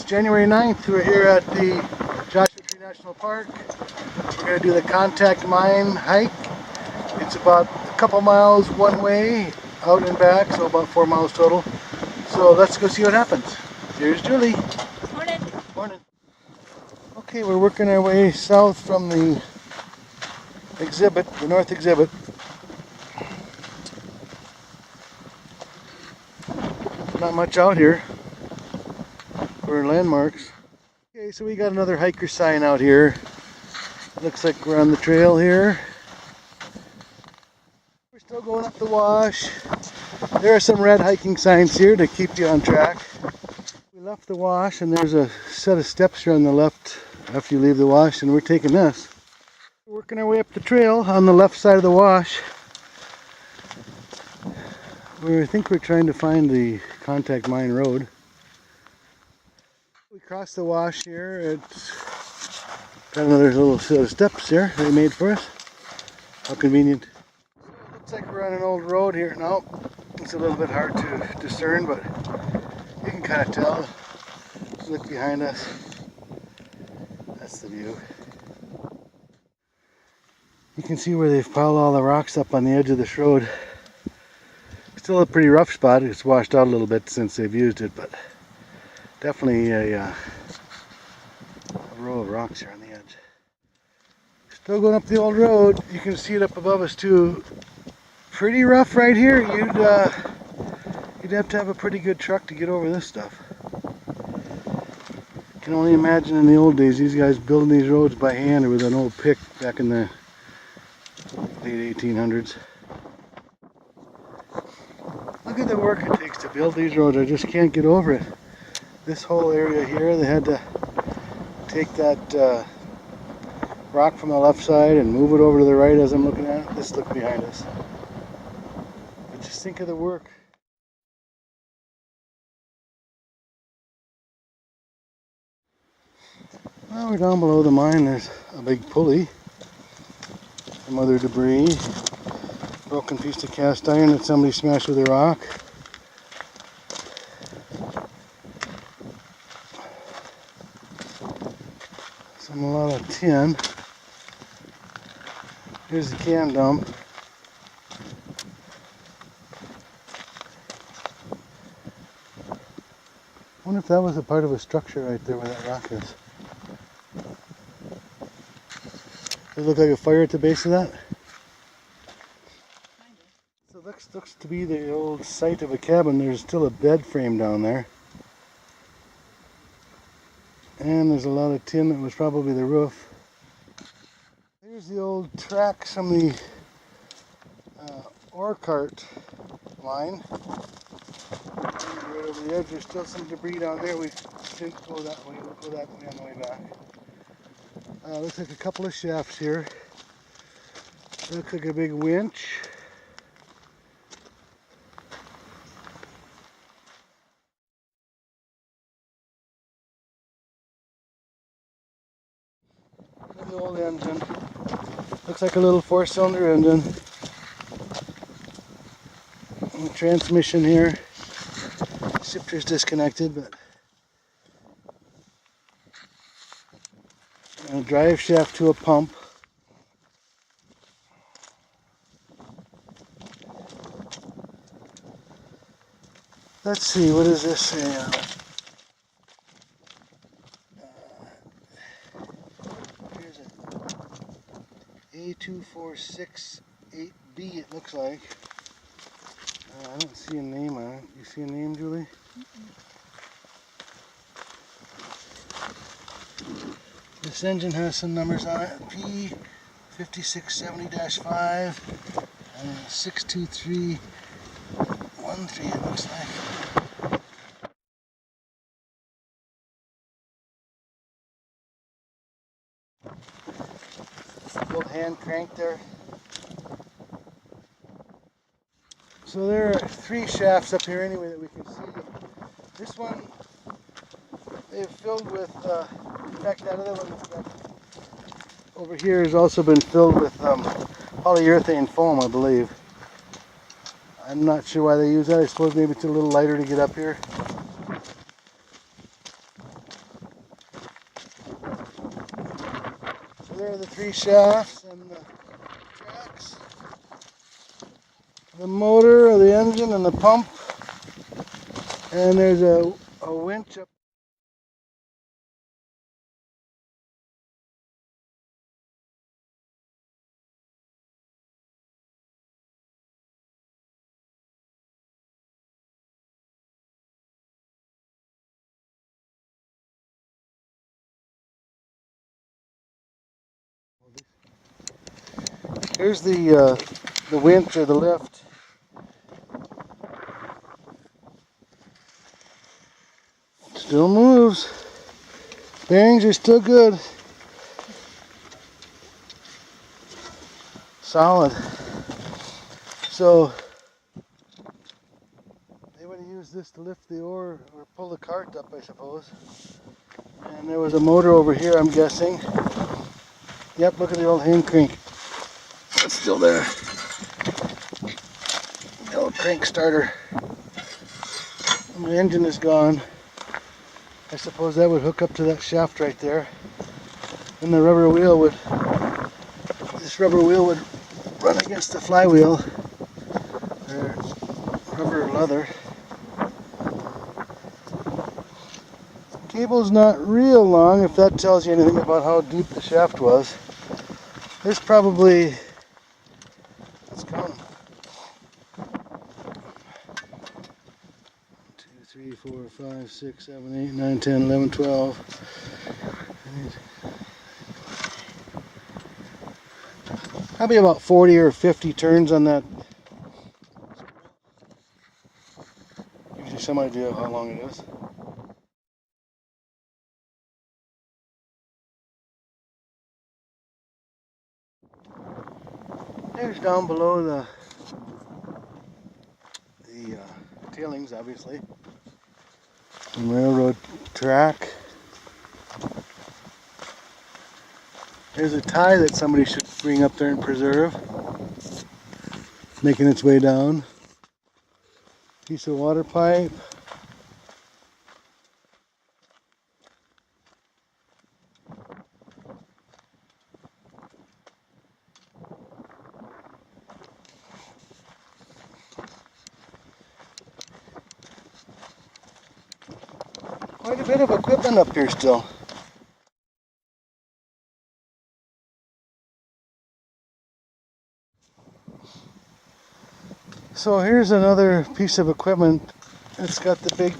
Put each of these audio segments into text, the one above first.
It's January 9th. We're here at the Joshua Tree National Park. We're going to do the Contact Mine hike. It's about a couple miles one way, out and back, so about 4 miles total. So let's go see what happens. Here's Julie. Morning. Morning. Okay, we're working our way south from the exhibit, the north exhibit. Not much out here for landmarks. Okay, so we got another hiker sign out here. Looks like we're on the trail here. We're still going up the wash. There are some red hiking signs here to keep you on track. We left the wash and there's a set of steps here on the left after you leave the wash, and we're taking this. We're working our way up the trail on the left side of the wash. I think we're trying to find the Contact Mine Road. We crossed the wash here. It's got another little set of steps here they made for us. How convenient. So it looks like we're on an old road here now. It's a little bit hard to discern, but you can kind of tell. Just look behind us. That's the view. You can see where they've piled all the rocks up on the edge of this road. Still a pretty rough spot. It's washed out a little bit since they've used it, but definitely a row of rocks here on the edge. Still going up the old road. You can see it up above us too. Pretty rough right here. You'd have to have a pretty good truck to get over this stuff. Can only imagine in the old days these guys building these roads by hand or with an old pick back in the late 1800s. Look at the work it takes to build these roads. I just can't get over it. This whole area here, they had to take that rock from the left side and move it over to the right as I'm looking at it. Just look behind us. But just think of the work. Well, we're down below the mine. There's a big pulley. Some other debris. Broken piece of cast iron that somebody smashed with a rock. A lot of tin. Here's the can dump. I wonder if that was a part of a structure right there where that rock is. Does it look like a fire at the base of that? So that looks to be the old site of a cabin. There's still a bed frame down there. And there's a lot of tin that was probably the roof. Here's the old tracks from the ore cart line. Right over the edge, there's still some debris down there. We didn't go that way. We'll go that way on the way back. Looks like a couple of shafts here. Looks like a big winch. The old engine. Looks like a little 4-cylinder engine. And the transmission here. Shifter's disconnected, but a drive shaft to a pump. Let's see, what does this say on it? Here's it. A2468B it looks like. I don't see a name on it. You see a name, Julie? This engine has some numbers on it. P5670-5 and 62313 it looks like. Little hand crank there. So there are 3 shafts up here anyway that we can see. This one they've filled with, in fact that other one that's got over here has also been filled with polyurethane foam, I believe. I'm not sure why they use that. I suppose maybe it's a little lighter to get up here. There are the 3 shafts and the tracks, the motor or the engine and the pump, and there's a winch up. Here's the winch or the lift. Still moves. Bearings are still good. Solid. So they would have used this to lift the ore or pull the cart up, I suppose. And there was a motor over here, I'm guessing. Yep, look at the old hand crank. It's still there. The old crank starter. And the engine is gone. I suppose that would hook up to that shaft right there. And the rubber wheel would, this rubber wheel would run against the flywheel, or rubber or leather. Cable's not real long, if that tells you anything about how deep the shaft was. There's probably, let's count them. 2, 3, 4, 5, 6, 7, 8, 9, 10, 11, 12. Probably about 40 or 50 turns on that. Gives you some idea of how long it is. There's down below the tailings, obviously. And railroad track. There's a tie that somebody should bring up there and preserve. Making its way down. Piece of water pipe. Quite a bit of equipment up here still. So here's another piece of equipment. It's got the big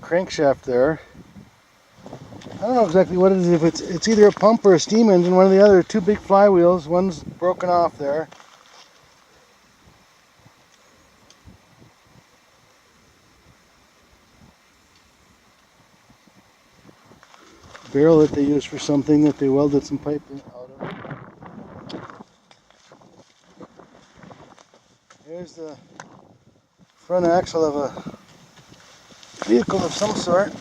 crankshaft there. I don't know exactly what it is. If it's either a pump or a steam engine, one or the other. 2 big flywheels. One's broken off there. Barrel that they use for something that they welded some pipe out of. Here's the front axle of a vehicle of some sort.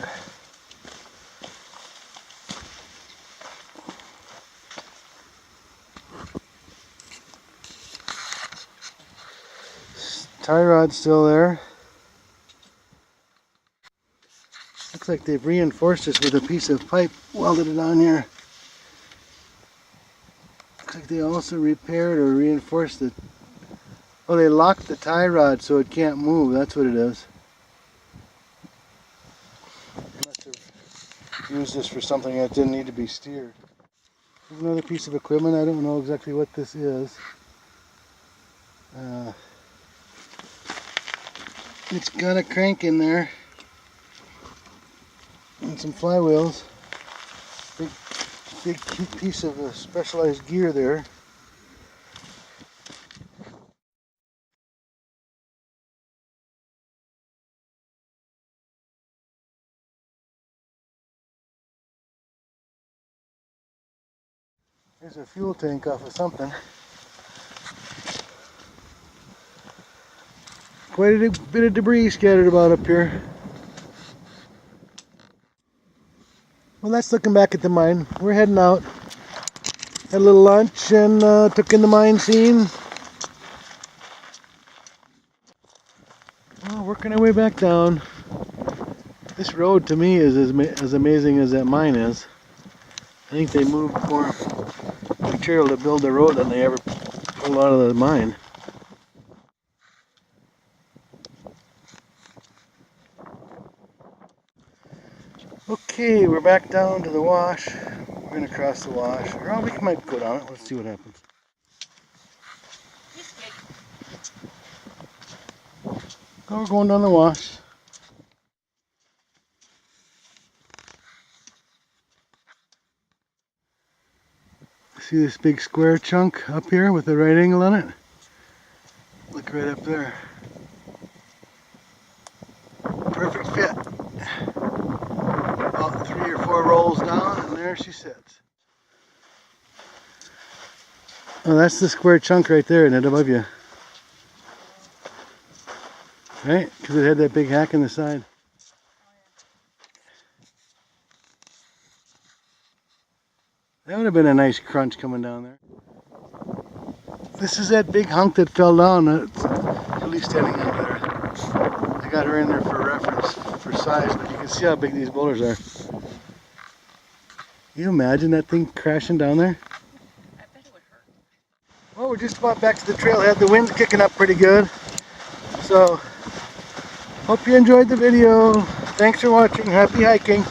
Tie rod's still there. Looks like they've reinforced this with a piece of pipe, welded it on here. Looks like they also repaired or reinforced it. Oh, they locked the tie rod so it can't move. That's what it is. They must have used this for something that didn't need to be steered. Here's another piece of equipment. I don't know exactly what this is. It's got a crank in there. And some flywheels. Big piece of specialized gear there. There's a fuel tank off of something. Quite a bit of debris scattered about up here. Well, that's looking back at the mine. We're heading out. Had a little lunch and took in the mine scene. Well, working our way back down. This road to me is as amazing as that mine is. I think they moved more material to build the road than they ever pulled out of the mine. Okay, we're back down to the wash. We're going to cross the wash. Or we might go down it. Let's see what happens. Oh, we're going down the wash. See this big square chunk up here with the right angle on it? Look right up there. Perfect fit. About 3 or 4 rolls down and there she sits. Oh, that's the square chunk right there, isn't it, above you? Right? Because it had that big hack in the side. That would have been a nice crunch coming down there. This is that big hunk that fell down. Lily's standing under there. I got her in there for reference, for size, but you can see how big these boulders are. Can you imagine that thing crashing down there? I bet it would hurt. Well, we're just about back to the trailhead. The wind's kicking up pretty good. So, hope you enjoyed the video. Thanks for watching. Happy hiking.